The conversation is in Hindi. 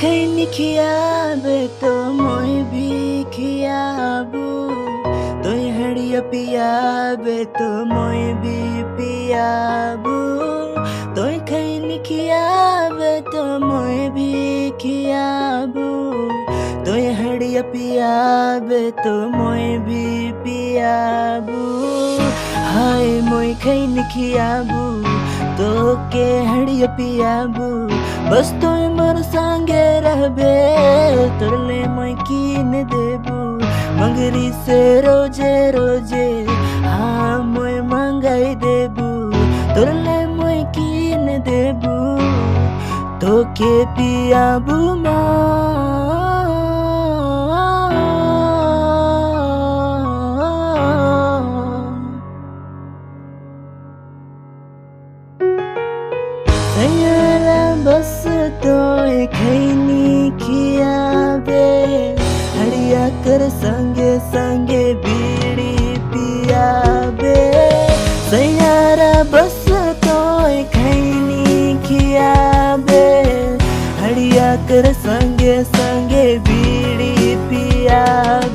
खैनी खियाबे तो मोय भी खियाबू, तोय हड़िया पियाबे तो मोय भी पियाबू। तोय खैनी खियाबे तो मोय भी खियाबू, तोय हड़िया पियाबे तो मोय भी पियाबू। हाय मोय खैनी खियाबू तो के हड़िया पियाबू, बस तोय मोर संगे रहबे तोरले मोय कीन देबू। मंगरी से रोजे रोजे हाँ मोय मंगाई देबू, तोरले मोय कीन देबू तो के पियाबू सैयारा बस तोय खैनी खियाबे, हड़िया कर संगे संगे बीड़ी पियाबे। सैयारा बस तोय खैनी खियाबे, हड़िया कर संगे संगे बीड़ी पियाबे।